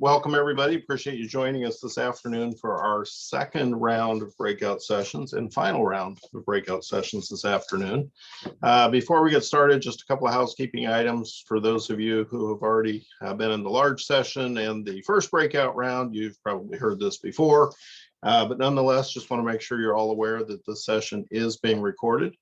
Welcome, everybody. Appreciate you joining us this afternoon for our second round of breakout sessions and final round of breakout sessions this afternoon. Before we get started, just a couple of housekeeping items for those of you who have already been in the large session and the first breakout round. You've probably heard this before, but nonetheless, just want to make sure you're all aware that the session is being recorded.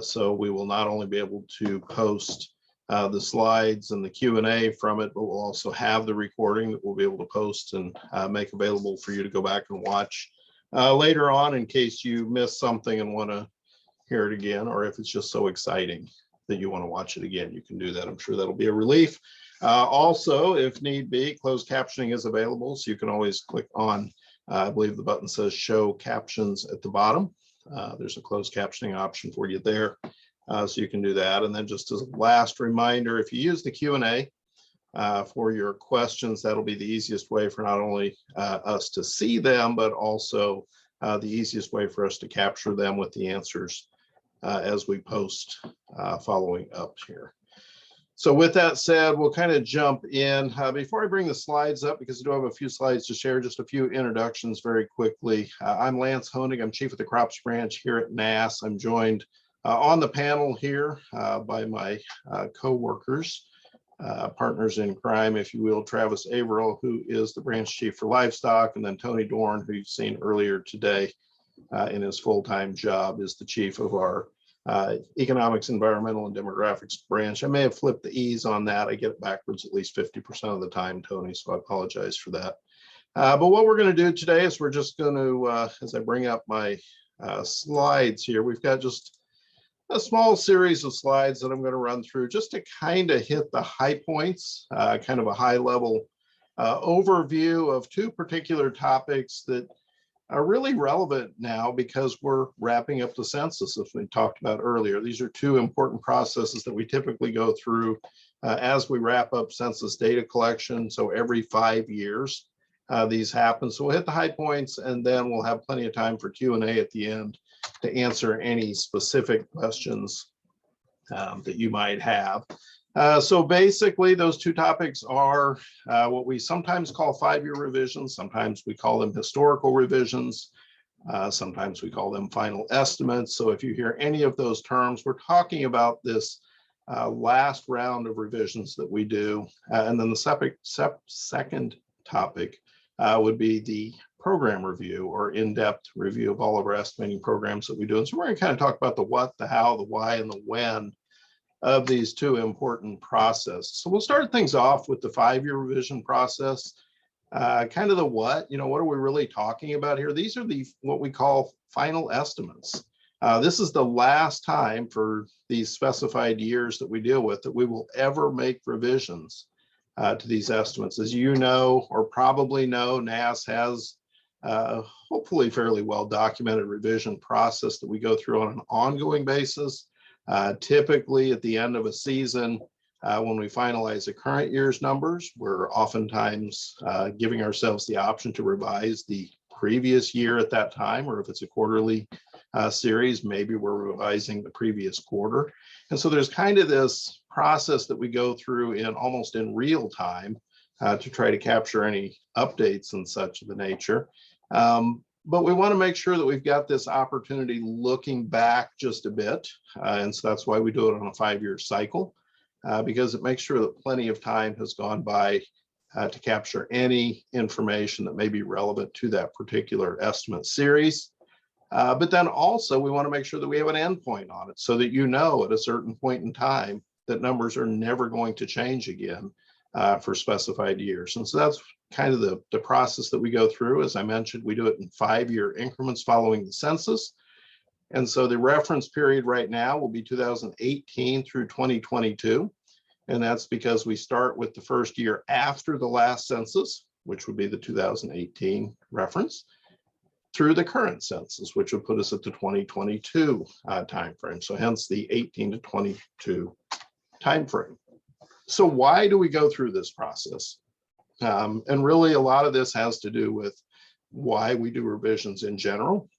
So we will not only be able to post the slides and the Q&A from it, but we'll also have the recording that we'll be able to post and make available for you to go back and watch later on in case you missed something and want to hear it again, or if it's just so exciting that you want to watch it again, you can do that. I'm sure that'll be a relief. Also, if need be, closed captioning is available, so you can always click on, I believe the button says show captions at the bottom. There's a closed captioning option for you there. So you can do that. And then just as a last reminder, if you use the Q&A for your questions, that'll be the easiest way for not only us to see them, but also the easiest way for us to capture them with the answers as we post following up here. So with that said, we'll kind of jump in. Before I bring the slides up, because I do have a few slides to share, just a few introductions very quickly. I'm Lance Honig. I'm Chief of the Crops Branch here at NASS. I'm joined on the panel here by my co-workers, partners in crime, if you will, Travis Averill, who is the branch chief for livestock, and then Tony Dorn, who you've seen earlier today in his full-time job, is the chief of our economics, environmental, and demographics branch. I may have flipped the E's on that. I get it backwards at least 50% of the time, Tony, so I apologize for that. But what we're going to do today is we're just going to, as I bring up my slides here, we've got just a small series of slides that I'm going to run through just to kind of hit the high points, kind of a high level overview of two particular topics that are really relevant now because we're wrapping up the census, as we talked about earlier. These are two important processes that we typically go through as we wrap up census data collection. So every 5 years, these happen. So we'll hit the high points, and then we'll have plenty of time for Q&A at the end to answer any specific questions that you might have. So basically, those two topics are what we sometimes call 5-year revisions. Sometimes we call them historical revisions. Sometimes we call them final estimates. So if you hear any of those terms, we're talking about this last round of revisions that we do. And then the second topic would be the program review or in-depth review of all of our estimating programs that we do. And so we're going to kind of talk about the what, the how, the why, and the when of these two important processes. So we'll start things off with the 5-year revision process. Kind of the what, what are we really talking about here? These are what we call final estimates. This is the last time for these specified years that we deal with that we will ever make revisions to these estimates. As you know, or probably know, NASS has hopefully fairly well documented revision process that we go through on an ongoing basis. Typically at the end of a season, when we finalize the current year's numbers, we're oftentimes giving ourselves the option to revise the previous year at that time, or if it's a quarterly series, maybe we're revising the previous quarter. And so there's kind of this process that we go through in almost in real time to try to capture any updates and such of the nature. But we want to make sure that we've got this opportunity looking back just a bit. And so that's why we do it on a 5-year cycle, because it makes sure that plenty of time has gone by to capture any information that may be relevant to that particular estimate series. But then also we want to make sure that we have an endpoint on it so that at a certain point in time that numbers are never going to change again for specified years. And so that's kind of the process that we go through. As I mentioned, we do it in 5-year increments following the census. And so the reference period right now will be 2018 through 2022. And that's because we start with the first year after the last census, which would be the 2018 reference, through the current census, which would put us at the 2022 timeframe. So hence the 18 to 22 timeframe. So why do we go through this process? And really a lot of this has to do with why we do revisions in general.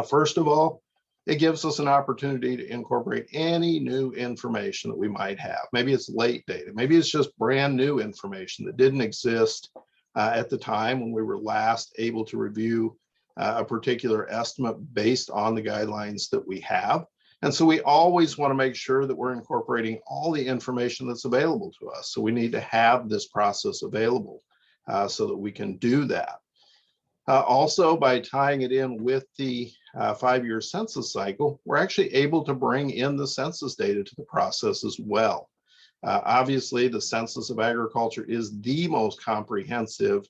First of all, it gives us an opportunity to incorporate any new information that we might have. Maybe it's late data, maybe it's just brand new information that didn't exist at the time when we were last able to review a particular estimate based on the guidelines that we have. And so we always want to make sure that we're incorporating all the information that's available to us. So we need to have this process available so that we can do that. Also, by tying it in with the 5-year census cycle, we're actually able to bring in the census data to the process as well. Obviously, the Census of Agriculture is the most comprehensive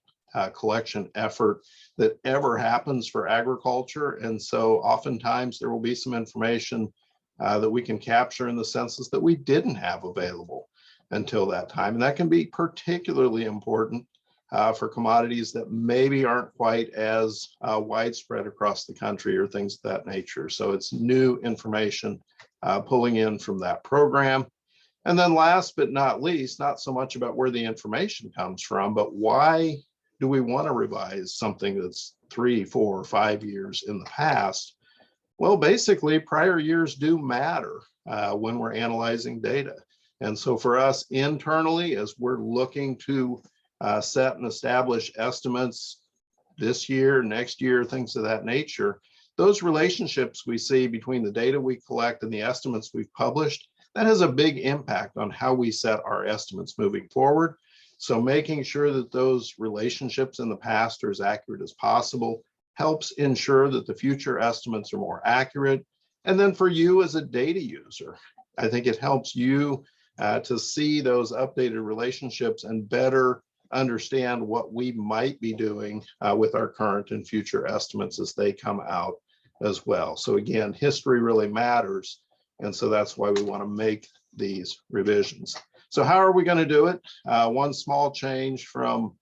collection effort that ever happens for agriculture. And so oftentimes there will be some information that we can capture in the census that we didn't have available until that time. And that can be particularly important for commodities that maybe aren't quite as widespread across the country or things of that nature. So it's new information pulling in from that program. And then last but not least, not so much about where the information comes from, but why do we want to revise something that's 3, 4, 5 years in the past? Well, basically, prior years do matter when we're analyzing data. And so for us internally, as we're looking to set and establish estimates this year, next year, things of that nature, those relationships we see between the data we collect and the estimates we've published, that has a big impact on how we set our estimates moving forward. So making sure that those relationships in the past are as accurate as possible helps ensure that the future estimates are more accurate. And then for you as a data user, I think it helps you to see those updated relationships and better understand what we might be doing with our current and future estimates as they come out as well. So again, history really matters. And so that's why we want to make these revisions. So how are we going to do it? One small change from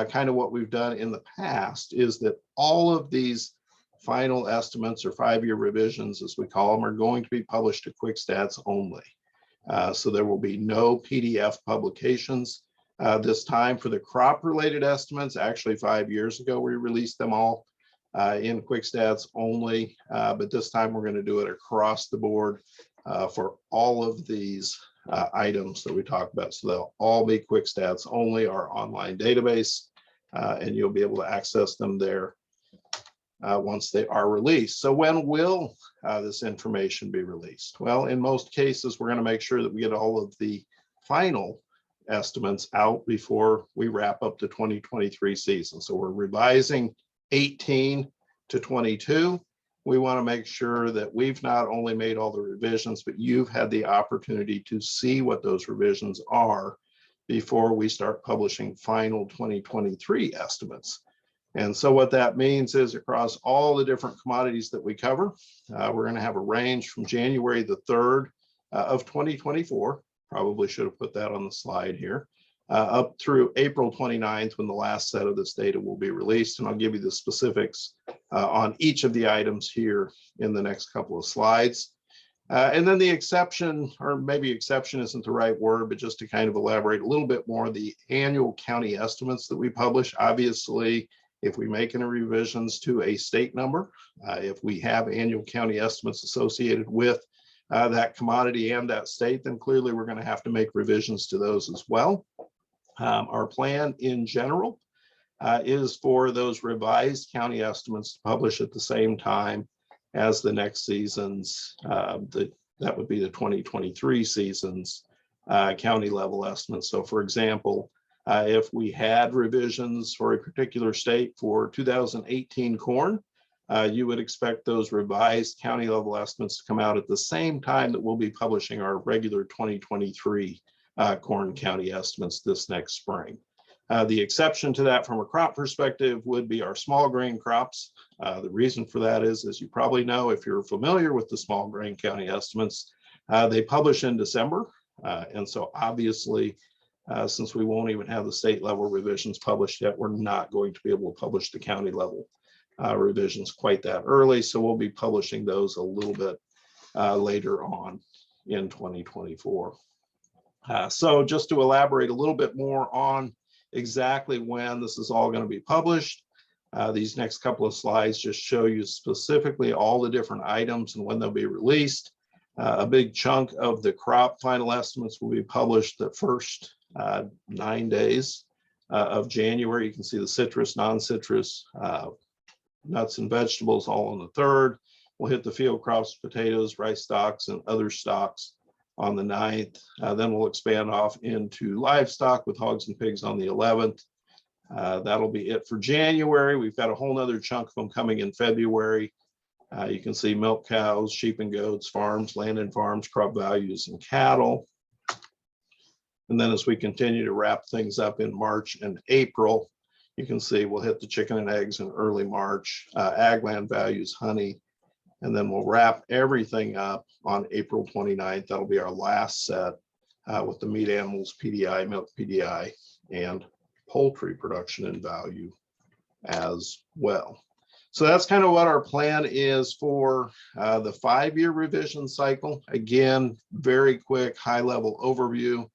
kind of what we've done in the past is that all of these final estimates or 5-year revisions, as we call them, are going to be published to Quick Stats only. So there will be no PDF publications this time for the crop-related estimates. Actually, 5 years ago, we released them all in Quick Stats only, but this time we're going to do it across the board for all of these items that we talk about. So they'll all be Quick Stats only, our online database, and you'll be able to access them there once they are released. So when will this information be released? Well, in most cases, we're going to make sure that we get all of the final estimates out before we wrap up the 2023 season. So we're revising 18 to 22. We want to make sure that we've not only made all the revisions, but you've had the opportunity to see what those revisions are before we start publishing final 2023 estimates. And so what that means is across all the different commodities that we cover, we're going to have a range from January the 3rd of 2024, probably should have put that on the slide here, up through April 29th when the last set of this data will be released. And I'll give you the specifics on each of the items here in the next couple of slides. And then the exception, or maybe exception isn't the right word, but just to kind of elaborate a little bit more, the annual county estimates that we publish. Obviously, if we make any revisions to a state number, if we have annual county estimates associated with that commodity and that state, then clearly we're going to have to make revisions to those as well. Our plan in general is for those revised county estimates to publish at the same time as the next season's, that would be the 2023 season's county level estimates. So for example, if we had revisions for a particular state for 2018 corn, you would expect those revised county level estimates to come out at the same time that we'll be publishing our regular 2023 corn county estimates this next spring. The exception to that from a crop perspective would be our small grain crops. The reason for that is, as you probably know, if you're familiar with the small grain county estimates, they publish in December. And so obviously, since we won't even have the state level revisions published yet, we're not going to be able to publish the county level revisions quite that early. So we'll be publishing those a little bit later on in 2024. So just to elaborate a little bit more on exactly when this is all going to be published, These next couple of slides just show you specifically all the different items and when they'll be released. A big chunk of the crop final estimates will be published the first 9 days of January. You can see the citrus, non-citrus, nuts and vegetables all on the 3rd. We'll hit the field crops, potatoes, rice stocks, and other stocks on the 9th. Then we'll expand off into livestock with hogs and pigs on the 11th. That'll be it for January. We've got a whole nother chunk of them coming in February. You can see milk cows, sheep and goats, farms, land and farms, crop values, and cattle. And then as we continue to wrap things up in March and April, you can see we'll hit the chicken and eggs in early March, ag land values, honey, and then we'll wrap everything up on April 29th. That'll be our last set with the meat animals, PDI, milk PDI, and poultry production and value as well. So that's kind of what our plan is for the 5-year revision cycle. Again, very quick, high-level overview.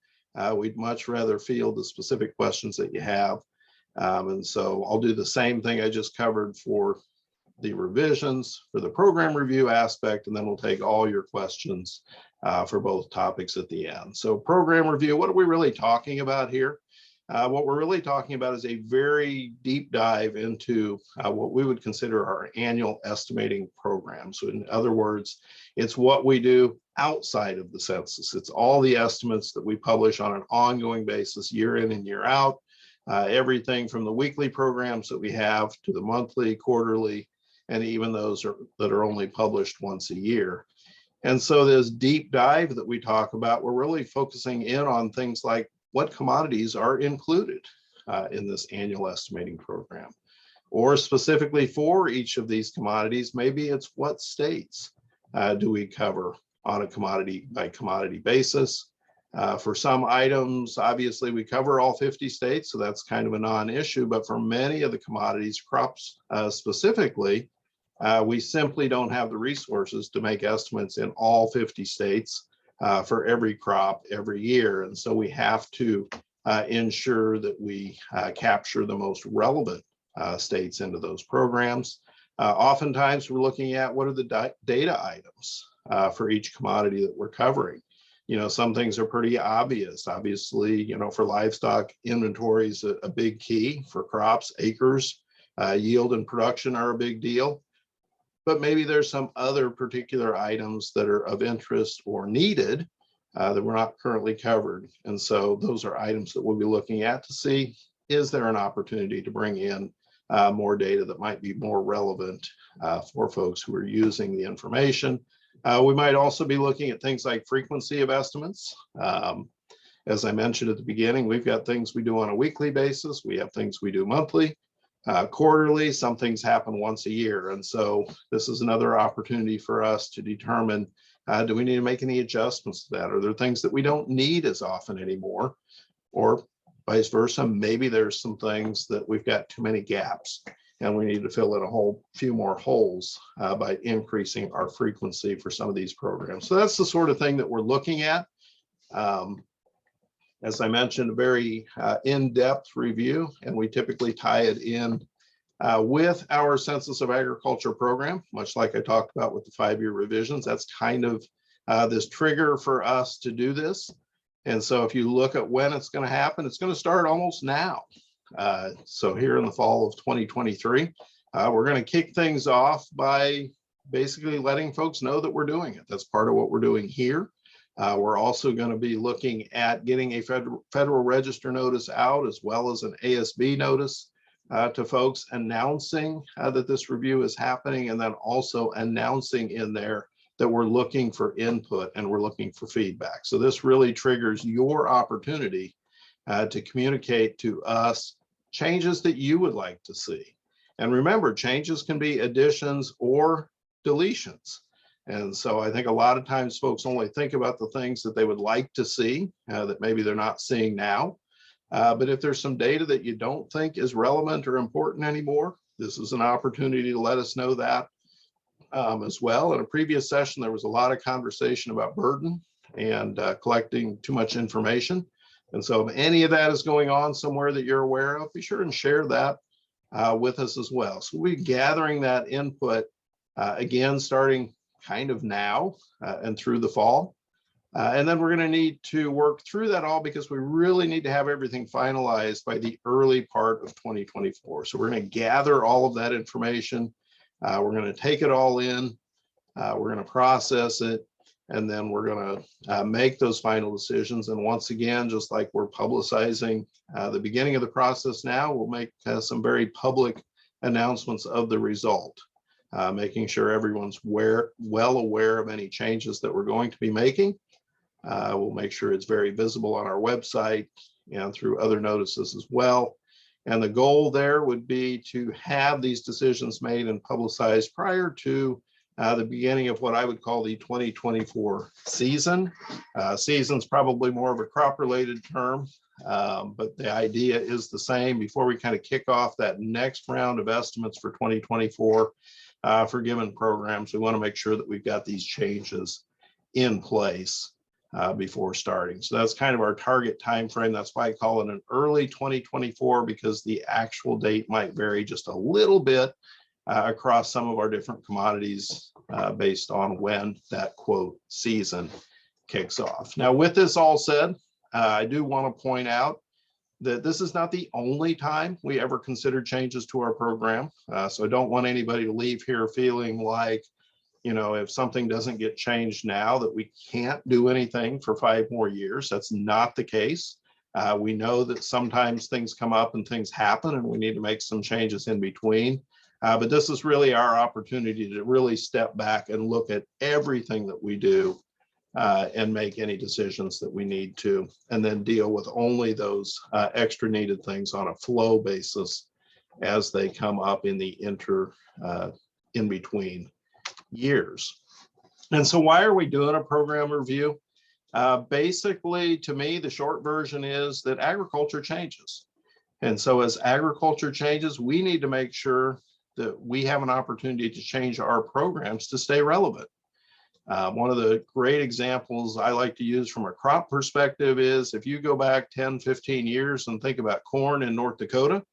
We'd much rather field the specific questions that you have. And so I'll do the same thing I just covered for the revisions for the program review aspect, and then we'll take all your questions for both topics at the end. So program review, what are we really talking about here? What we're really talking about is a very deep dive into what we would consider our annual estimating program. So in other words, it's what we do outside of the census. It's all the estimates that we publish on an ongoing basis, year in and year out. Everything from the weekly programs that we have to the monthly, quarterly, and even those that are only published once a year. And so this deep dive that we talk about, we're really focusing in on things like what commodities are included in this annual estimating program, or specifically for each of these commodities, maybe it's what states do we cover on a commodity by commodity basis. For some items, obviously we cover all 50 states, so that's kind of a non-issue, but for many of the commodities, crops specifically, we simply don't have the resources to make estimates in all 50 states for every crop every year. And so we have to ensure that we capture the most relevant states into those programs. Oftentimes we're looking at what are the data items for each commodity that we're covering. You know, some things are pretty obvious. Obviously, you know, for livestock, inventory is a big key. For crops, acres, yield and production are a big deal. But maybe there's some other particular items that are of interest or needed that we're not currently covered. And so those are items that we'll be looking at to see, is there an opportunity to bring in more data that might be more relevant for folks who are using the information. We might also be looking at things like frequency of estimates. As I mentioned at the beginning, we've got things we do on a weekly basis. We have things we do monthly. Quarterly, some things happen once a year. And so this is another opportunity for us to determine, do we need to make any adjustments to that? Are there things that we don't need as often anymore? Or vice versa, maybe there's some things that we've got too many gaps and we need to fill in a whole few more holes by increasing our frequency for some of these programs. So that's the sort of thing that we're looking at. As I mentioned, a very in-depth review, and we typically tie it in with our Census of Agriculture program, much like I talked about with the 5-year revisions. That's kind of this trigger for us to do this. And so if you look at when it's going to happen, it's going to start almost now. So here in the fall of 2023, we're going to kick things off by basically letting folks know that we're doing it. That's part of what we're doing here. We're also going to be looking at getting a federal register notice out, as well as an ASB notice to folks announcing that this review is happening, and then also announcing in there that we're looking for input and we're looking for feedback. So this really triggers your opportunity to communicate to us changes that you would like to see. And remember, changes can be additions or deletions. And so I think a lot of times folks only think about the things that they would like to see that maybe they're not seeing now. But if there's some data that you don't think is relevant or important anymore, this is an opportunity to let us know that as well. In a previous session, there was a lot of conversation about burden and collecting too much information. And so if any of that is going on somewhere that you're aware of, be sure and share that with us as well. So we're gathering that input again, starting kind of now and through the fall. And then we're going to need to work through that all because we really need to have everything finalized by the early part of 2024. So we're going to gather all of that information. We're going to take it all in. We're going to process it. And then we're going to make those final decisions. And once again, just like we're publicizing the beginning of the process now, we'll make some very public announcements of the result, making sure everyone's well aware of any changes that we're going to be making. We'll make sure it's very visible on our website and through other notices as well. And the goal there would be to have these decisions made and publicized prior to the beginning of what I would call the 2024 season. Season's probably more of a crop-related term, but the idea is the same. Before we kind of kick off that next round of estimates for 2024 for given programs, we want to make sure that we've got these changes in place before starting. So that's kind of our target time frame. That's why I call it an early 2024, because the actual date might vary just a little bit across some of our different commodities based on when that quote season kicks off. Now, with this all said, I do want to point out that this is not the only time we ever consider changes to our program. So I don't want anybody to leave here feeling like, you know, if something doesn't get changed now, that we can't do anything for 5 more years. That's not the case. We know that sometimes things come up and things happen and we need to make some changes in between. But this is really our opportunity to really step back and look at everything that we do and make any decisions that we need to, and then deal with only those extra needed things on a flow basis as they come up in the in between years. And so why are we doing a program review? Basically, to me, the short version is that agriculture changes. And so as agriculture changes, we need to make sure that we have an opportunity to change our programs to stay relevant. One of the great examples I like to use from a crop perspective is if you go back 10, 15 years and think about corn in North Dakota,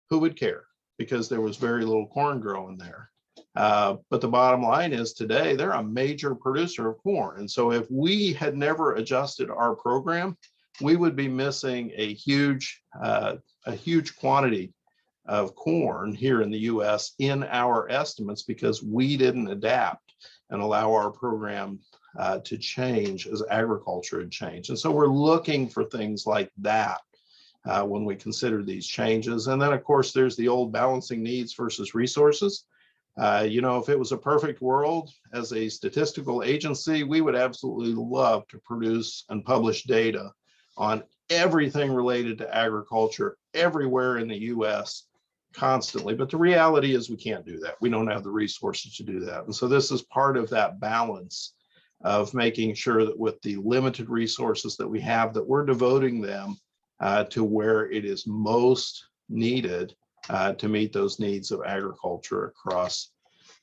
who would care? Because there was very little corn growing there. But the bottom line is today, they're a major producer of corn. And so if we had never adjusted our program, we would be missing a huge quantity of corn here in the US in our estimates because we didn't adapt and allow our program to change as agriculture had changed. And so we're looking for things like that when we consider these changes. And then of course, there's the old balancing needs versus resources. You know, if it was a perfect world as a statistical agency, we would absolutely love to produce and publish data on everything related to agriculture everywhere in the US constantly. But the reality is we can't do that. We don't have the resources to do that. And so this is part of that balance of making sure that with the limited resources that we have, that we're devoting them to where it is most needed to meet those needs of agriculture across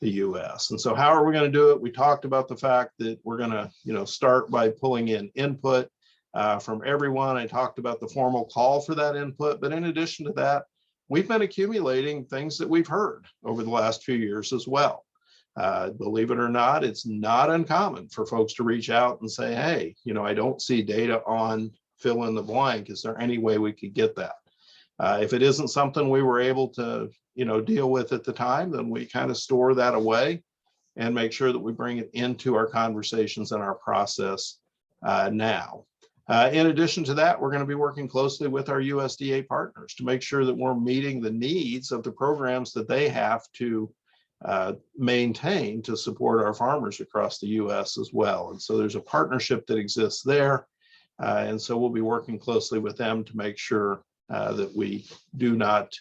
the US. And so how are we going to do it? We talked about the fact that we're going to, you know, start by pulling in input from everyone. I talked about the formal call for that input, but in addition to that, we've been accumulating things that we've heard over the last few years as well. Believe it or not, it's not uncommon for folks to reach out and say, hey, you know, I don't see data on fill in the blank. Is there any way we could get that? If it isn't something we were able to, you know, deal with at the time, then we kind of store that away and make sure that we bring it into our conversations and our process now. In addition to that, we're going to be working closely with our USDA partners to make sure that we're meeting the needs of the programs that they have to maintain to support our farmers across the US as well. And so there's a partnership that exists there. And so we'll be working closely with them to make sure that we do not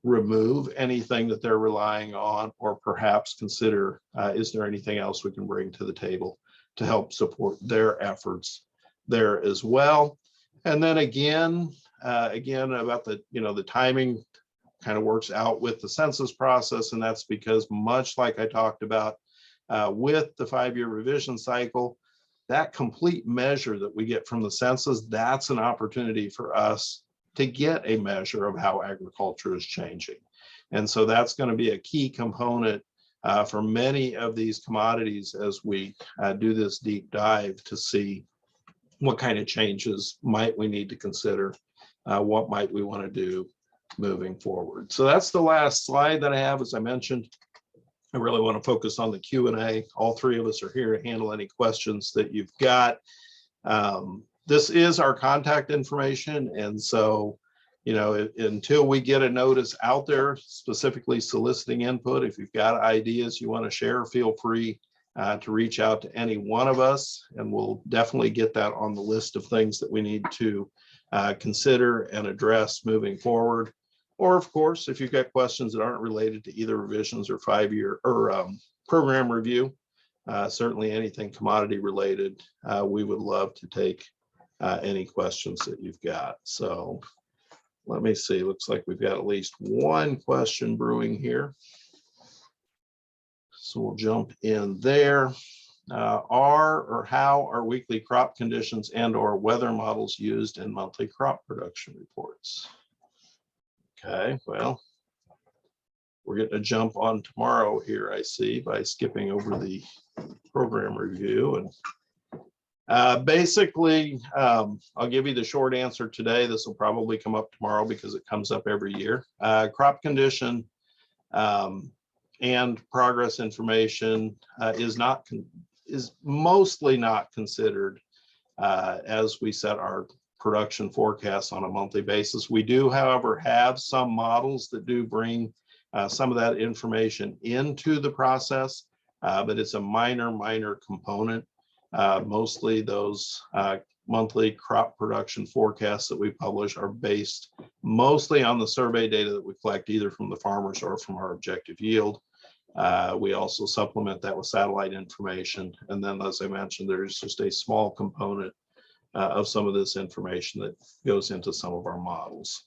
remove anything that they're relying on, or perhaps consider, is there anything else we can bring to the table to help support their efforts there as well. And then again about the, you know, the timing kind of works out with the census process. And that's because much like I talked about with the 5-year revision cycle, that complete measure that we get from the census, that's an opportunity for us to get a measure of how agriculture is changing. And so that's going to be a key component for many of these commodities as we do this deep dive to see what kind of changes might we need to consider, what might we want to do moving forward. So that's the last slide that I have. As I mentioned, I really want to focus on the Q&A. All three of us are here to handle any questions that you've got. This is our contact information. And so, until we get a notice out there specifically soliciting input, if you've got ideas you want to share, feel free to reach out to any one of us, and we'll definitely get that on the list of things that we need to consider and address moving forward. Or of course, if you've got questions that aren't related to either revisions or 5-year or program review, certainly anything commodity related, we would love to take any questions that you've got. So let me see, looks like we've got at least one question brewing here. So we'll jump in there. Are or how are weekly crop conditions and or weather models used in monthly crop production reports? Okay, well, we're getting a jump on tomorrow here, I see, by skipping over the program review. And basically, I'll give you the short answer today. This will probably come up tomorrow because it comes up every year. Crop condition and progress information is mostly not considered as we set our production forecasts on a monthly basis. We do, however, have some models that do bring some of that information into the process, but it's a minor component. Mostly those monthly crop production forecasts that we publish are based mostly on the survey data that we collect either from the farmers or from our objective yield. We also supplement that with satellite information. And then, as I mentioned, there's just a small component of some of this information that goes into some of our models.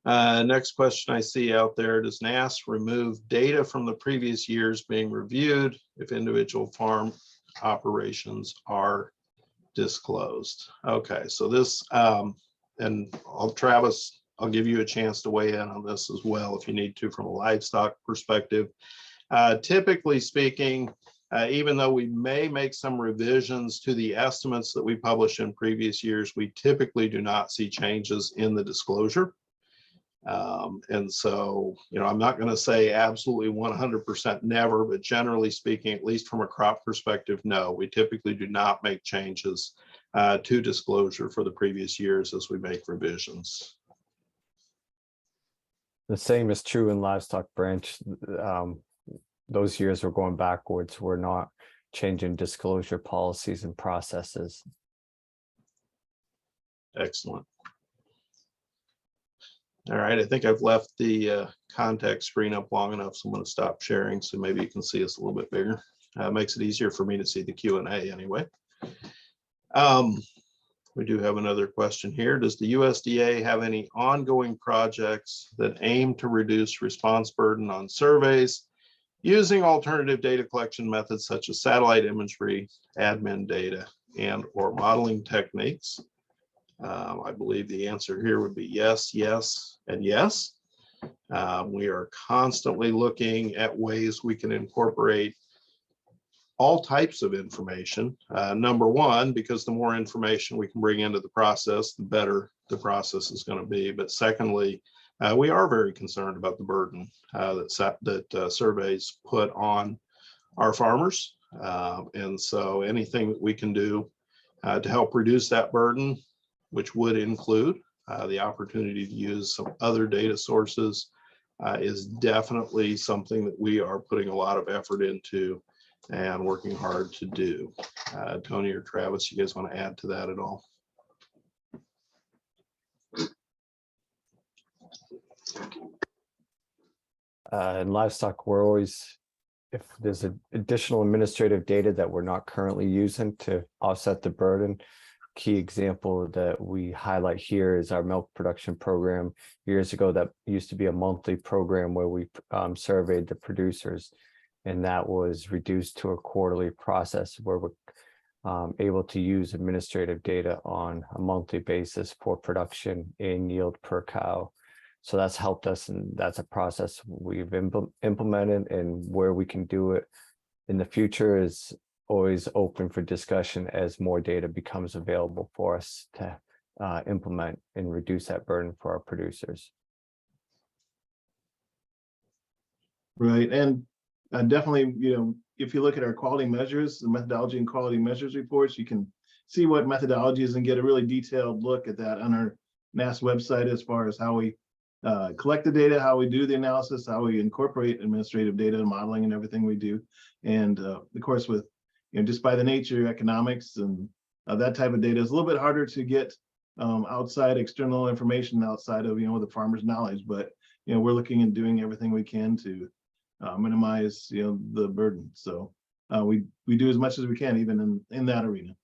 Next question I see out there, does NASS remove data from the previous years being reviewed if individual farm operations are disclosed? Okay, so this, and Travis, I'll give you a chance to weigh in on this as well if you need to from a livestock perspective. Typically speaking, even though we may make some revisions to the estimates that we publish in previous years, we typically do not see changes in the disclosure. And so, I'm not going to say absolutely 100% never, but generally speaking, at least from a crop perspective, no, we typically do not make changes to disclosure for the previous years as we make revisions. The same is true in livestock branch. Those years we're going backwards. We're not changing disclosure policies and processes. Excellent. All right, I think I've left the contact screen up long enough, so I'm going to stop sharing so maybe you can see us a little bit bigger. Makes it easier for me to see the Q&A anyway. We do have another question here. Does the USDA have any ongoing projects that aim to reduce response burden on surveys using alternative data collection methods such as satellite imagery, admin data, and or modeling techniques? I believe the answer here would be yes, yes, and yes. We are constantly looking at ways we can incorporate all types of information. Number one, because the more information we can bring into the process, the better the process is going to be. But secondly, we are very concerned about the burden that surveys put on our farmers. And so anything that we can do to help reduce that burden, which would include the opportunity to use some other data sources, is definitely something that we are putting a lot of effort into and working hard to do. Tony or Travis, you guys want to add to that at all? In livestock, we're always, if there's additional administrative data that we're not currently using to offset the burden. Key example that we highlight here is our milk production program. Years ago, that used to be a monthly program where we surveyed the producers, and that was reduced to a quarterly process where we're able to use administrative data on a monthly basis for production and yield per cow. So that's helped us, and that's a process we've implemented, and where we can do it in the future is always open for discussion as more data becomes available for us to implement and reduce that burden for our producers. Right, and definitely, if you look at our quality measures, the methodology and quality measures reports, you can see what methodologies and get a really detailed look at that on our NASS website, as far as how we collect the data, how we do the analysis, how we incorporate administrative data and modeling and everything we do. And of course, with just by the nature, economics and that type of data is a little bit harder to get outside external information outside of the farmer's knowledge. But we're looking and doing everything we can to minimize the burden. So we do as much as we can, even in that arena.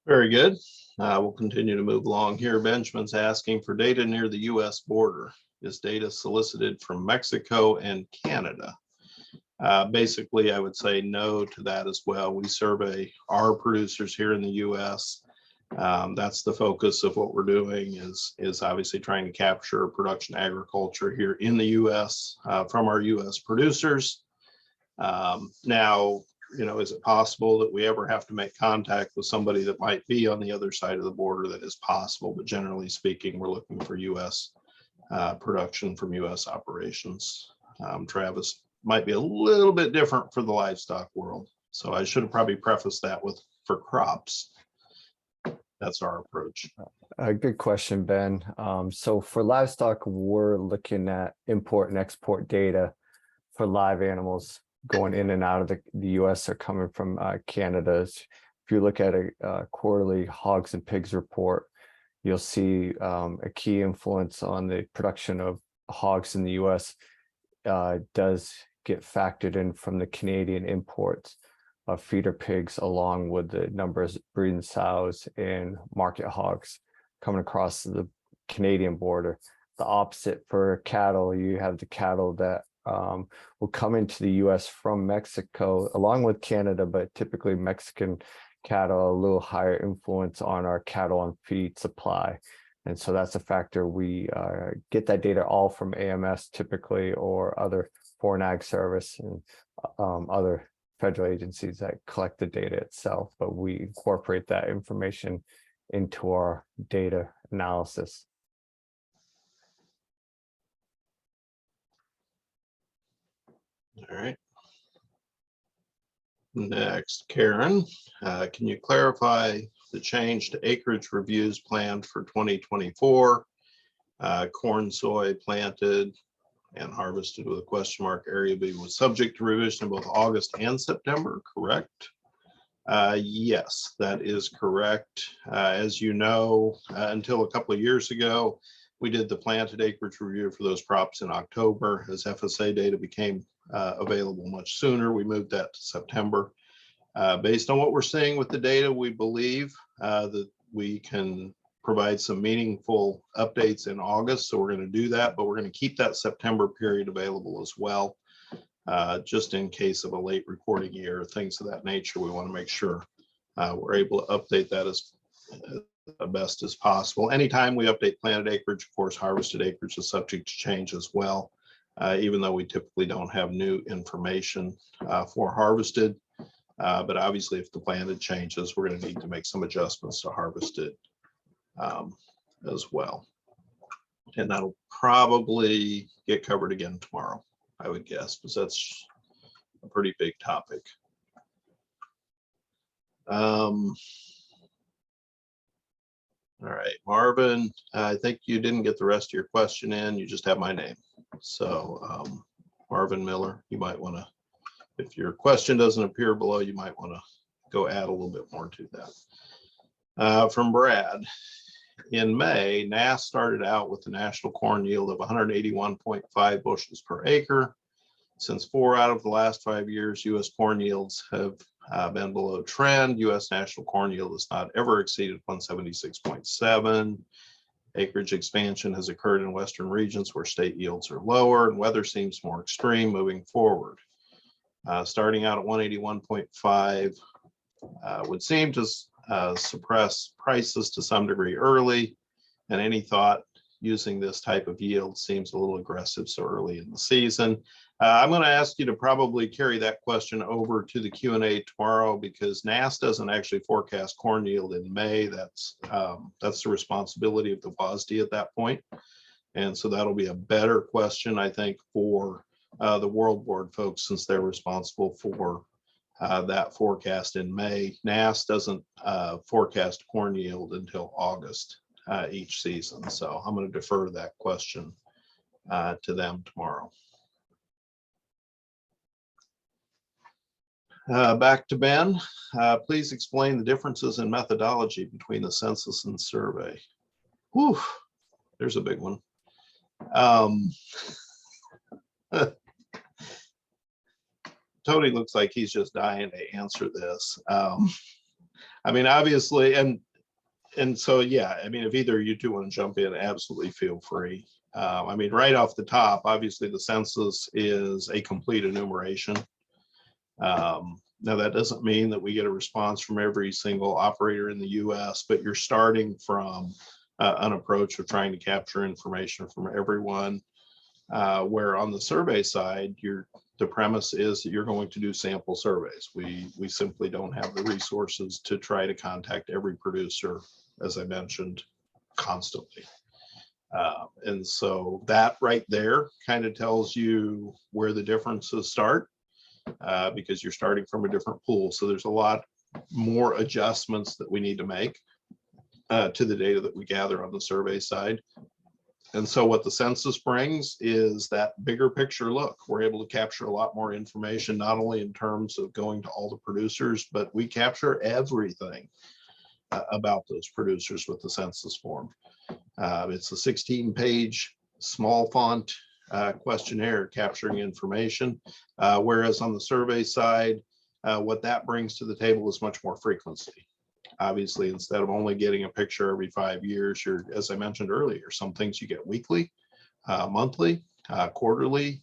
Very good. We'll continue to move along here. Benjamin's asking for data near the US border. Is data solicited from Mexico and Canada? Basically, I would say no to that as well. We survey our producers here in the US. That's the focus of what we're doing, is obviously trying to capture production agriculture here in the US from our US producers. Now, is it possible that we ever have to make contact with somebody that might be on the other side of the border? That is possible, but generally speaking, we're looking for US production from US operations. Travis, might be a little bit different for the livestock world. So I should have probably prefaced that with for crops. That's our approach. A good question, Ben. So for livestock, we're looking at import and export data for live animals going in and out of the US or coming from Canada. If you look at a quarterly hogs and pigs report, you'll see a key influence on the production of hogs in the US does get factored in from the Canadian imports of feeder pigs, along with the numbers of breeding sows and market hogs coming across the Canadian border. The opposite for cattle, you have the cattle that will come into the US from Mexico along with Canada, but typically Mexican cattle, a little higher influence on our cattle and feed supply. And so that's a factor. We get that data all from AMS typically, or other foreign ag service and other federal agencies that collect the data itself, but we incorporate that information into our data analysis. All right. Next, Karen, can you clarify the change to acreage reviews planned for 2024? Corn, soy planted and harvested with a question mark, area B was subject to revision in both August and September, correct? Yes, that is correct. As you know, until a couple of years ago, we did the planted acreage review for those crops in October. As FSA data became available much sooner, we moved that to September. Based on what we're seeing with the data, we believe that we can provide some meaningful updates in August. So we're going to do that, but we're going to keep that September period available as well. Just in case of a late reporting year, things of that nature, we want to make sure we're able to update that as best as possible. Anytime we update planted acreage, of course, harvested acreage is subject to change as well, even though we typically don't have new information for harvested. But obviously, if the planted changes, we're going to need to make some adjustments to harvested as well. And that'll probably get covered again tomorrow, I would guess, because that's a pretty big topic. All right, Marvin, I think you didn't get the rest of your question in. You just have my name. So Marvin Miller, you might want to, if your question doesn't appear below, you might want to go add a little bit more to that. From Brad, in May, NASS started out with a national corn yield of 181.5 bushels per acre. Since 4 out of the last 5 years, U.S. corn yields have been below trend. U.S. national corn yield has not ever exceeded 176.7. Acreage expansion has occurred in western regions where state yields are lower and weather seems more extreme moving forward. Starting out at 181.5 would seem to suppress prices to some degree early, and any thought using this type of yield seems a little aggressive so early in the season. I'm going to ask you to probably carry that question over to the Q&A tomorrow, because NASS doesn't actually forecast corn yield in May. That's the responsibility of the WASDE at that point. And so that'll be a better question, I think, for the World Board folks, since they're responsible for that forecast in May. NASS doesn't forecast corn yield until August each season. So I'm going to defer that question to them tomorrow. Back to Ben. Please explain the differences in methodology between the census and survey. Whew, there's a big one. Tony looks like he's just dying to answer this. I mean, obviously, and so, yeah, I mean, if either of you two want to jump in, absolutely feel free. I mean, right off the top, obviously the census is a complete enumeration. Now, that doesn't mean that we get a response from every single operator in the US, but you're starting from an approach of trying to capture information from everyone, where on the survey side, the premise is that you're going to do sample surveys. We simply don't have the resources to try to contact every producer, as I mentioned, constantly. And so that right there kind of tells you where the differences start, because you're starting from a different pool. So there's a lot more adjustments that we need to make to the data that we gather on the survey side. And so what the census brings is that bigger picture look. We're able to capture a lot more information, not only in terms of going to all the producers, but we capture everything about those producers with the census form. It's a 16-page small font questionnaire capturing information, whereas on the survey side, what that brings to the table is much more frequency. Obviously, instead of only getting a picture every 5 years, you're, as I mentioned earlier, some things you get weekly, monthly, quarterly,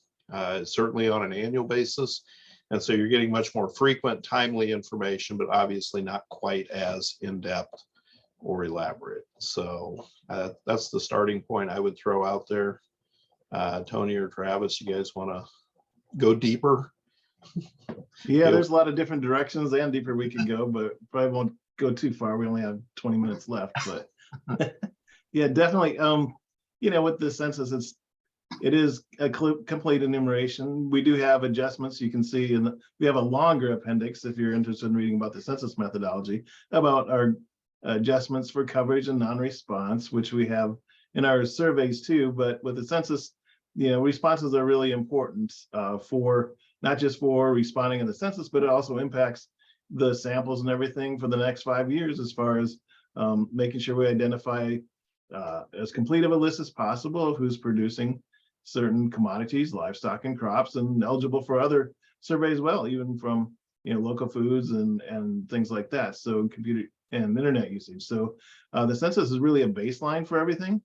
certainly on an annual basis. And so you're getting much more frequent, timely information, but obviously not quite as in-depth or elaborate. So that's the starting point I would throw out there. Tony or Travis, you guys want to go deeper? Yeah, there's a lot of different directions and deeper we can go, but probably won't go too far. We only have 20 minutes left, but yeah, definitely. You know, with the census, it is a complete enumeration. We do have adjustments. You can see we have a longer appendix if you're interested in reading about the census methodology, about our adjustments for coverage and non-response, which we have in our surveys too. But with the census, you know, responses are really important for not just for responding in the census, but it also impacts the samples and everything for the next 5 years, as far as making sure we identify as complete of a list as possible of who's producing certain commodities, livestock and crops, and eligible for other surveys, well, even from, you know, local foods and things like that. So computer and internet usage. So the census is really a baseline for everything.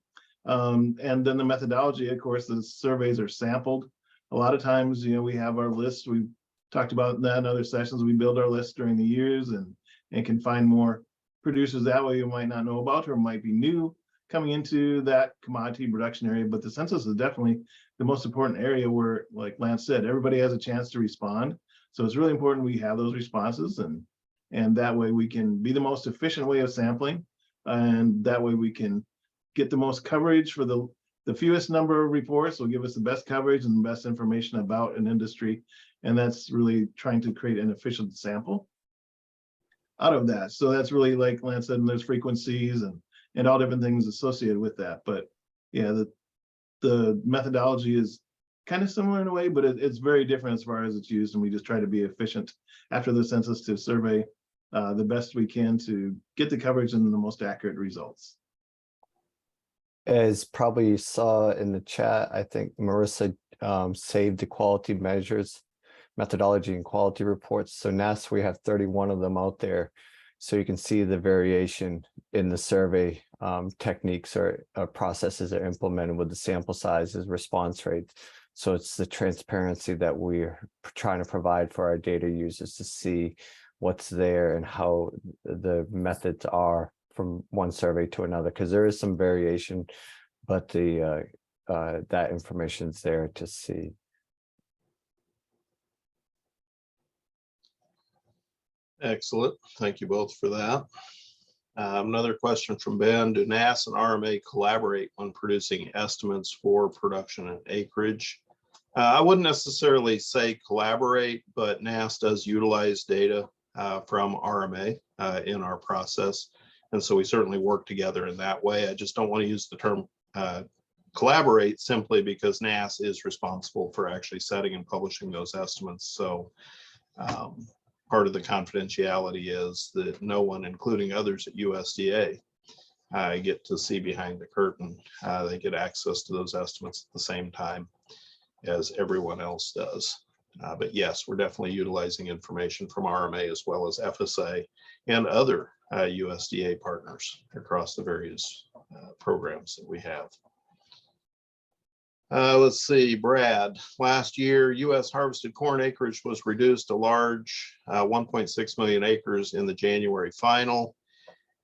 And then the methodology, of course, the surveys are sampled. A lot of times, you know, we have our list. We talked about that in other sessions. We build our list during the years and can find more producers that way you might not know about or might be new coming into that commodity production area. But the census is definitely the most important area where, like Lance said, everybody has a chance to respond. So it's really important we have those responses, and that way we can be the most efficient way of sampling, and that way we can get the most coverage for the fewest number of reports will give us the best coverage and the best information about an industry. And that's really trying to create an efficient sample out of that. So that's really, like Lance said, and there's frequencies and all different things associated with that. But yeah, the methodology is kind of similar in a way, but it's very different as far as it's used. And we just try to be efficient after the census to survey the best we can to get the coverage and the most accurate results. As probably you saw in the chat, I think Marissa saved the quality measures, methodology and quality reports. So NASS, we have 31 of them out there. So you can see the variation in the survey techniques or processes are implemented with the sample sizes, response rates. So it's the transparency that we're trying to provide for our data users to see what's there and how the methods are from one survey to another, because there is some variation, but the that information is there to see. Excellent. Thank you both for that. Another question from Ben. Do NASS and RMA collaborate when producing estimates for production and acreage? I wouldn't necessarily say collaborate, but NASS does utilize data from RMA in our process. And so we certainly work together in that way. I just don't want to use the term collaborate simply because NASS is responsible for actually setting and publishing those estimates. So part of the confidentiality is that no one, including others at USDA, get to see behind the curtain. They get access to those estimates at the same time as everyone else does. But yes, we're definitely utilizing information from RMA as well as FSA and other USDA partners across the various programs that we have. Let's see, Brad. Last year, U.S. harvested corn acreage was reduced to large 1.6 million acres in the January final.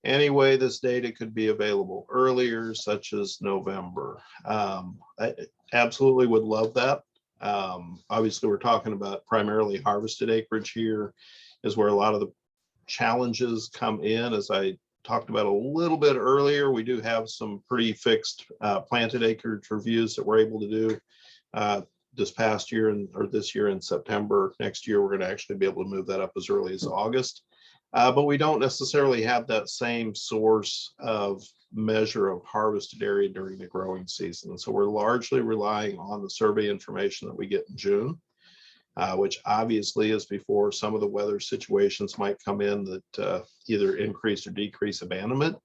Anyway, this data could be available earlier, such as November. I absolutely would love that. Obviously, we're talking about primarily harvested acreage here, is where a lot of the challenges come in. As I talked about a little bit earlier, we do have some pretty fixed planted acreage reviews that we're able to do this past year or this year in September. Next year, we're going to actually be able to move that up as early as August. But we don't necessarily have that same source of measure of harvested area during the growing season. And so we're largely relying on the survey information that we get in June, which obviously is before some of the weather situations might come in that either increase or decrease abandonment.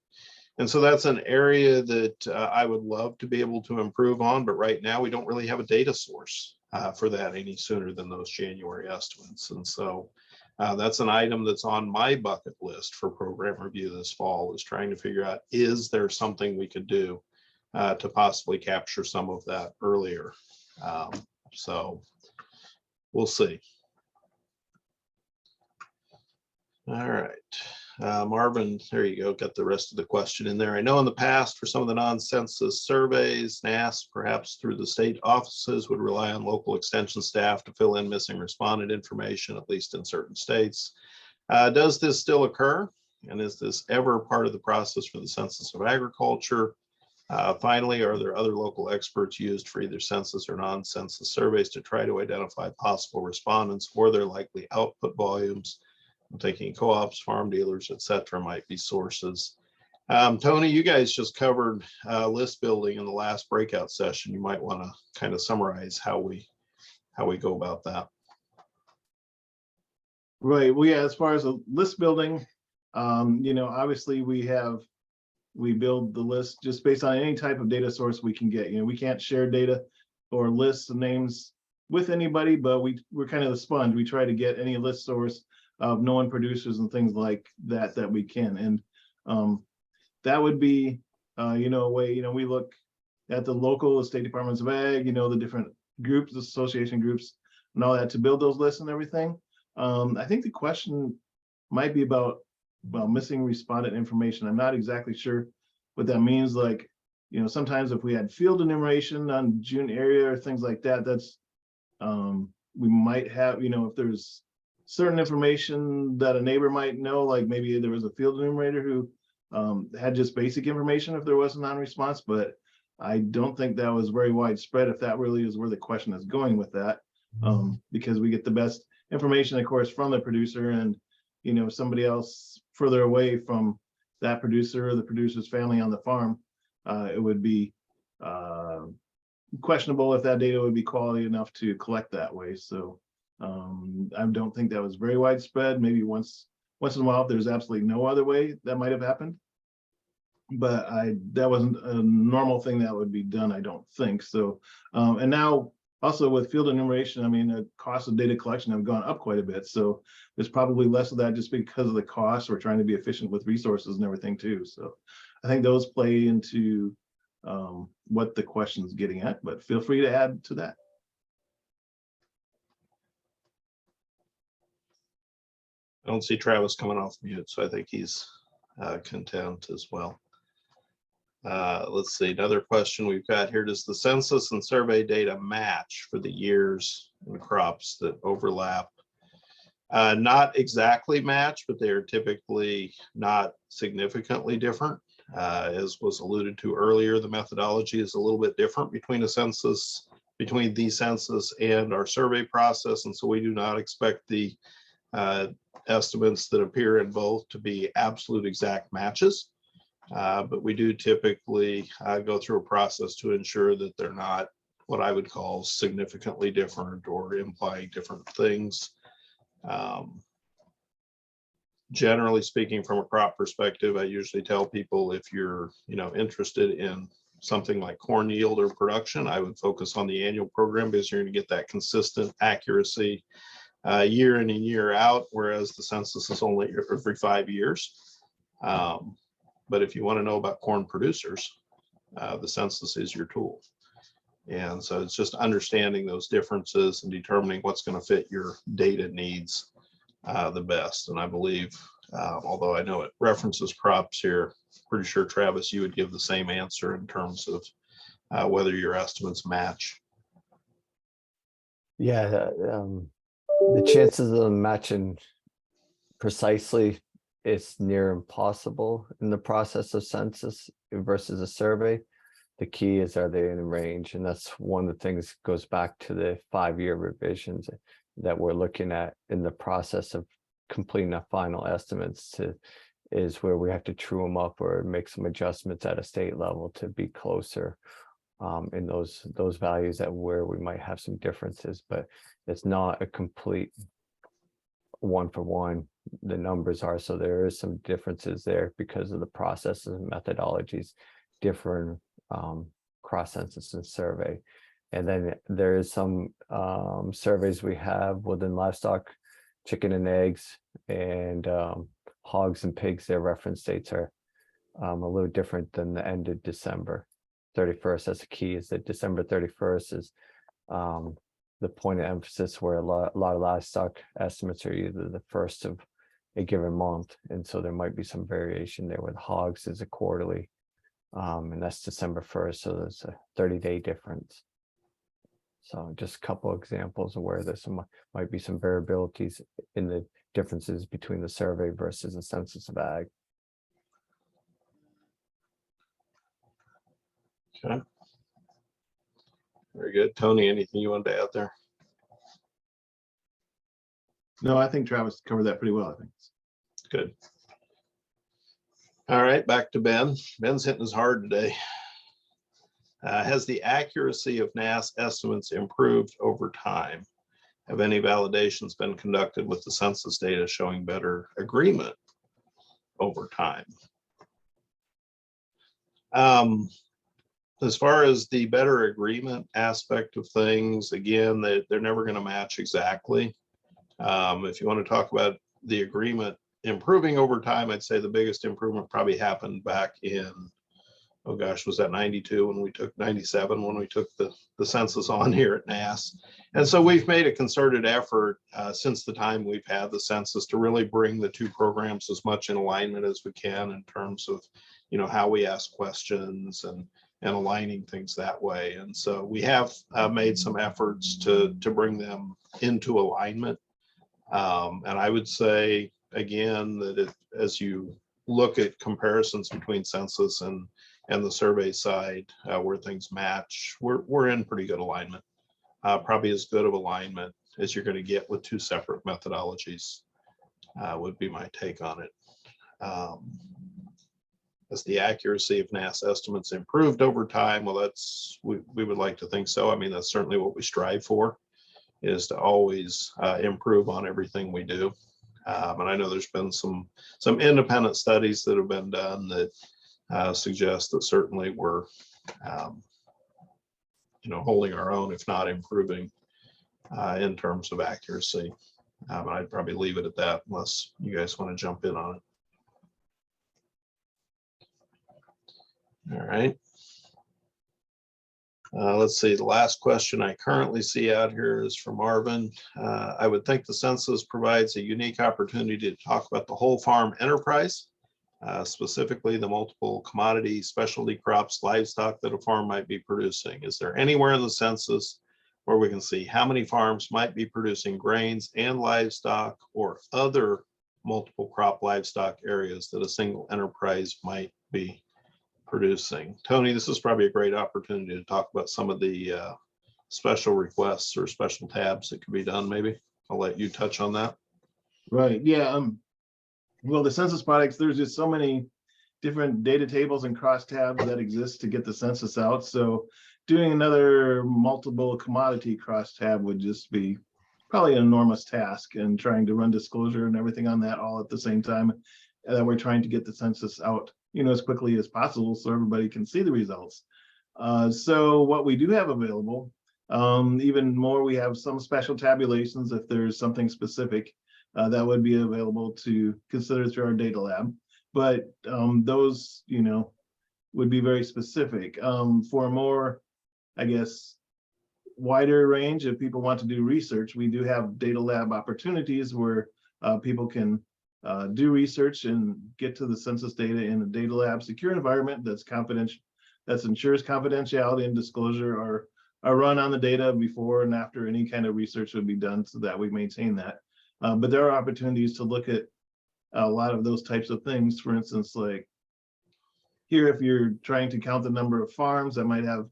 And so that's an area that I would love to be able to improve on, but right now we don't really have a data source for that any sooner than those January estimates. And so that's an item that's on my bucket list for program review this fall, is trying to figure out, is there something we could do to possibly capture some of that earlier? So we'll see. All right. Marvin, there you go. Got the rest of the question in there. I know in the past for some of the non-census surveys, NASS, perhaps through the state offices, would rely on local extension staff to fill in missing respondent information, at least in certain states. Does this still occur? And is this ever part of the process for the Census of Agriculture? Finally, are there other local experts used for either census or non-census surveys to try to identify possible respondents or their likely output volumes? I'm thinking co-ops, farm dealers, et cetera, might be sources. Tony, you guys just covered list building in the last breakout session. You might want to kind of summarize how we go about that. Right. Well, yeah, as far as a list building, obviously we build the list just based on any type of data source we can get. We can't share data or lists of names with anybody, but we're kind of the sponge. We try to get any list source of known producers and things like that we can. And that would be, a way, we look at the local state departments of ag, the different groups, association groups and all that to build those lists and everything. I think the question might be about, missing respondent information. I'm not exactly sure what that means. Like, sometimes if we had field enumeration on June area or things like that, that's, we might have, if there's certain information that a neighbor might know, like maybe there was a field enumerator who had just basic information if there was a non-response, but I don't think that was very widespread, if that really is where the question is going with that, because we get the best information, of course, from the producer, and somebody else further away from that producer or the producer's family on the farm, it would be questionable if that data would be quality enough to collect that way. So I don't think that was very widespread. Maybe once in a while, if there's absolutely no other way that might have happened, but that wasn't a normal thing that would be done, I don't think. So and now also with field enumeration, the cost of data collection have gone up quite a bit. So there's probably less of that just because of the cost. We're trying to be efficient with resources and everything too. So I think those play into what the question is getting at, but feel free to add to that. I don't see Travis coming off mute, so I think he's content as well. Let's see, another question we've got here. Does the census and survey data match for the years and crops that overlap? Not exactly match, but they are typically not significantly different. As was alluded to earlier, the methodology is a little bit different between the census and our survey process. And so we do not expect the estimates that appear in both to be absolute exact matches. But we do typically go through a process to ensure that they're not what I would call significantly different or implying different things. Generally speaking, from a crop perspective, I usually tell people if you're interested in something like corn yield or production, I would focus on the annual program because you're going to get that consistent accuracy year in and year out, whereas the census is only every 5 years. But if you want to know about corn producers, the census is your tool. And so it's just understanding those differences and determining what's going to fit your data needs the best. And I believe, although I know it references crops here, pretty sure, Travis, you would give the same answer in terms of whether your estimates match. Yeah, the chances of them matching precisely is near impossible in the process of census versus a survey. The key is, are they in range? And that's one of the things goes back to the 5-year revisions that we're looking at in the process of completing the final estimates is where we have to true them up or make some adjustments at a state level to be closer in those values that where we might have some differences, but it's not a complete one-for-one. The numbers are, so there is some differences there because of the processes and methodologies different cross census and survey. And then there is some surveys we have within livestock, chicken and eggs, and hogs and pigs. Their reference dates are a little different than the end of December 31st. That's the key, is that December 31st is the point of emphasis where a lot of livestock estimates are either the first of a given month. And so there might be some variation there with hogs is a quarterly, and that's December 1st. So there's a 30-day difference. So just a couple examples of where there's might be some variabilities in the differences between the survey versus the Census of Ag. Okay. Very good. Tony, anything you wanted to add there? No, I think Travis covered that pretty well, I think. Good. All right, back to Ben. Ben's hitting us hard today. Has the accuracy of NASS estimates improved over time? Have any validations been conducted with the census data showing better agreement over time? As far as the better agreement aspect of things, again, they're never going to match exactly. If you want to talk about the agreement improving over time, I'd say the biggest improvement probably happened back in, oh gosh, was that 92 when we took 97 when we took the census on here at NASS. And so we've made a concerted effort since the time we've had the census to really bring the two programs as much in alignment as we can in terms of, how we ask questions and aligning things that way. And so we have made some efforts to bring them into alignment. And I would say, again, that as you look at comparisons between census and the survey side, where things match, we're in pretty good alignment, probably as good of alignment as you're going to get with two separate methodologies, would be my take on it. As the accuracy of NASS estimates improved over time, well, we would like to think so. I mean, that's certainly what we strive for, is to always improve on everything we do. And I know there's been some independent studies that have been done that suggest that certainly we're, holding our own, if not improving in terms of accuracy. I'd probably leave it at that unless you guys want to jump in on it. All right. Let's see, the last question I currently see out here is from Marvin. I would think the census provides a unique opportunity to talk about the whole farm enterprise, specifically the multiple commodity specialty crops, livestock that a farm might be producing. Is there anywhere in the census where we can see how many farms might be producing grains and livestock or other multiple crop livestock areas that a single enterprise might be producing? Tony, this is probably a great opportunity to talk about some of the special requests or special tabs that could be done. Maybe I'll let you touch on that. Right, yeah. Well, the census products, there's just so many different data tables and crosstabs that exist to get the census out. So doing another multiple commodity crosstab would just be probably an enormous task, and trying to run disclosure and everything on that all at the same time that we're trying to get the census out, as quickly as possible so everybody can see the results. So what we do have available, even more, we have some special tabulations if there's something specific that would be available to consider through our data lab. But those, would be very specific. For a more, I guess, wider range, if people want to do research, we do have data lab opportunities where people can do research and get to the census data in a data lab secure environment that's confidential, that ensures confidentiality and disclosure are run on the data before and after any kind of research would be done, so that we maintain that. But there are opportunities to look at a lot of those types of things. For instance, like here, if you're trying to count the number of farms that might have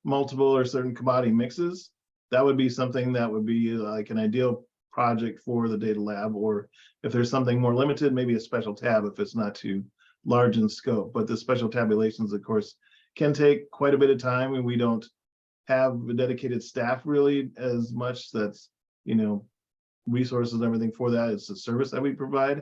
multiple or certain commodity mixes, that would be something that would be like an ideal project for the data lab. Or if there's something more limited, maybe a special tab if it's not too large in scope. But the special tabulations, of course, can take quite a bit of time, and we don't have a dedicated staff really as much. That's, resources and everything for that. It's a service that we provide.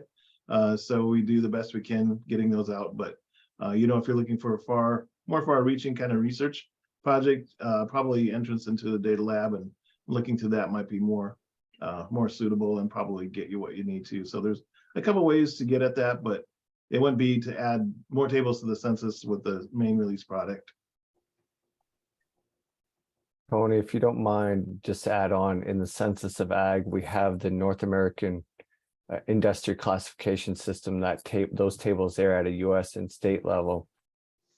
So we do the best we can getting those out. But if you're looking for a more far-reaching kind of research project, probably entrance into the data lab and looking to that might be more suitable and probably get you what you need to. So there's a couple ways to get at that, but it wouldn't be to add more tables to the census with the main release product. Tony, if you don't mind, just to add on, in the Census of Ag, we have the North American industry classification system, that those tables there at a US and state level.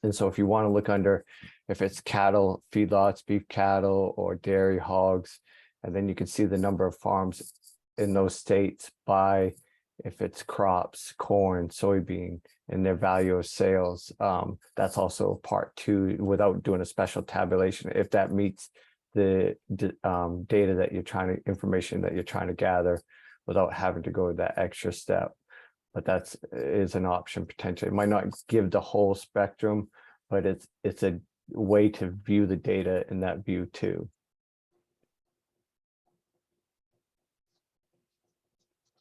And so if you want to look under, if it's cattle, feedlots, beef cattle, or dairy hogs, and then you can see the number of farms in those states by, if it's crops, corn, soybean, and their value of sales. That's also part two, without doing a special tabulation, if that meets the data that information that you're trying to gather, without having to go that extra step. But that is an option potentially. It might not give the whole spectrum, but it's a way to view the data in that view too.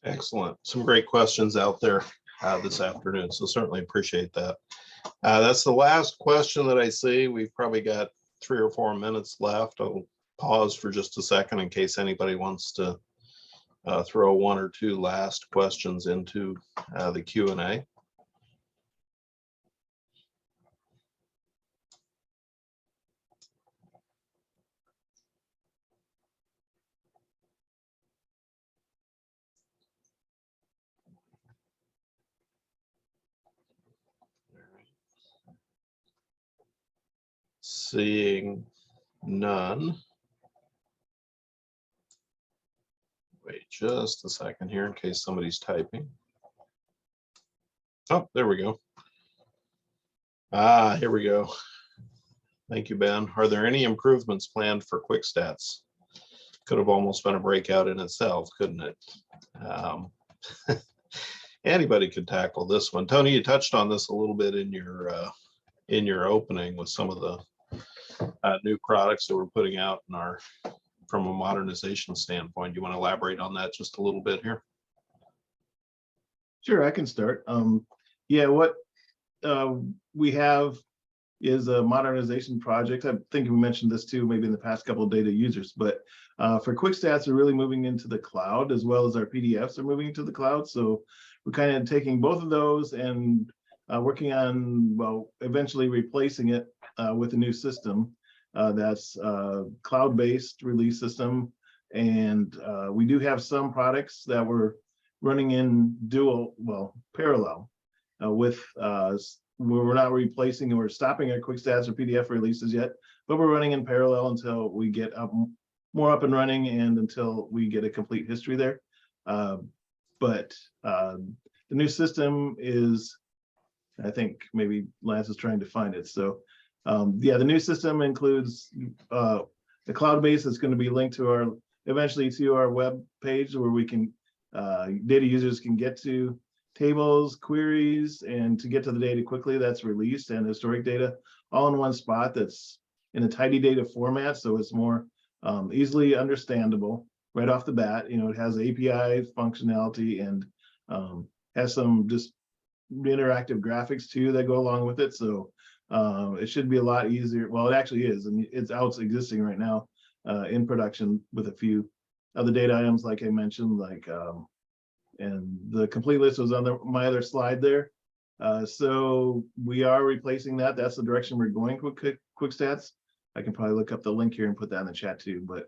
Excellent. Some great questions out there this afternoon, so certainly appreciate that. That's the last question that I see. We've probably got 3 or 4 minutes left. I'll pause for just a second in case anybody wants to throw 1 or 2 last questions into the Q&A. Seeing none. Wait just a second here in case somebody's typing. Oh, there we go. Here we go. Thank you, Ben. Are there any improvements planned for quick stats? Could have almost been a breakout in itself, couldn't it? Anybody could tackle this one. Tony, you touched on this a little bit in your opening with some of the new products that we're putting out from a modernization standpoint. Do you want to elaborate on that just a little bit here? Sure, I can start. Yeah, what we have is a modernization project. I think we mentioned this too, maybe in the past couple of data users, but for quick stats are really moving into the cloud, as well as our PDFs are moving into the cloud. So we're kind of taking both of those and working on, well, eventually replacing it with a new system. That's a cloud-based release system. And we do have some products that we're running in parallel with, we're not replacing or stopping our quick stats or PDF releases yet, but we're running in parallel until we get more up and running and until we get a complete history there. But the new system is, I think maybe Lance is trying to find it. So yeah, the new system includes the cloud base that's going to be linked to eventually to our web page, where we can, data users can get to tables, queries, and to get to the data quickly that's released, and historic data all in one spot that's in a tidy data format. So it's more easily understandable right off the bat. You know, it has API functionality and has some just interactive graphics too that go along with it. So it should be a lot easier. Well, it actually is, and it's existing right now in production with a few other data items, like I mentioned, like and the complete list was on my other slide there. So we are replacing that. That's the direction we're going with quick stats. I can probably look up the link here and put that in the chat too, but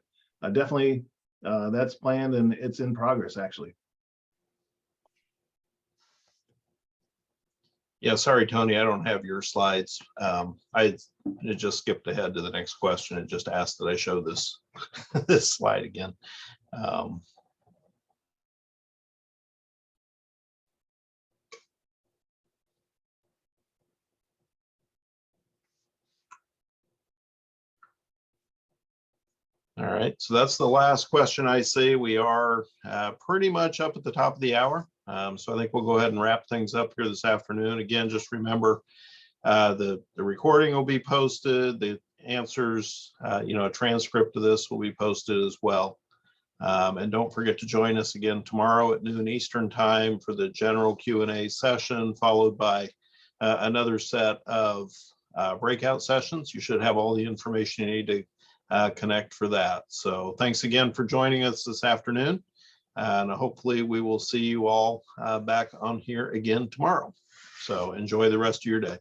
definitely that's planned and it's in progress actually. Yeah, sorry, Tony, I don't have your slides. I just skipped ahead to the next question and just asked that I show this this slide again. All right, so that's the last question I see. We are pretty much up at the top of the hour. So I think we'll go ahead and wrap things up here this afternoon. Again, just remember the recording will be posted. The answers, a transcript of this will be posted as well. And don't forget to join us again tomorrow at noon Eastern time for the general Q&A session, followed by another set of breakout sessions. You should have all the information you need to connect for that. So thanks again for joining us this afternoon. And hopefully we will see you all back on here again tomorrow. So enjoy the rest of your day.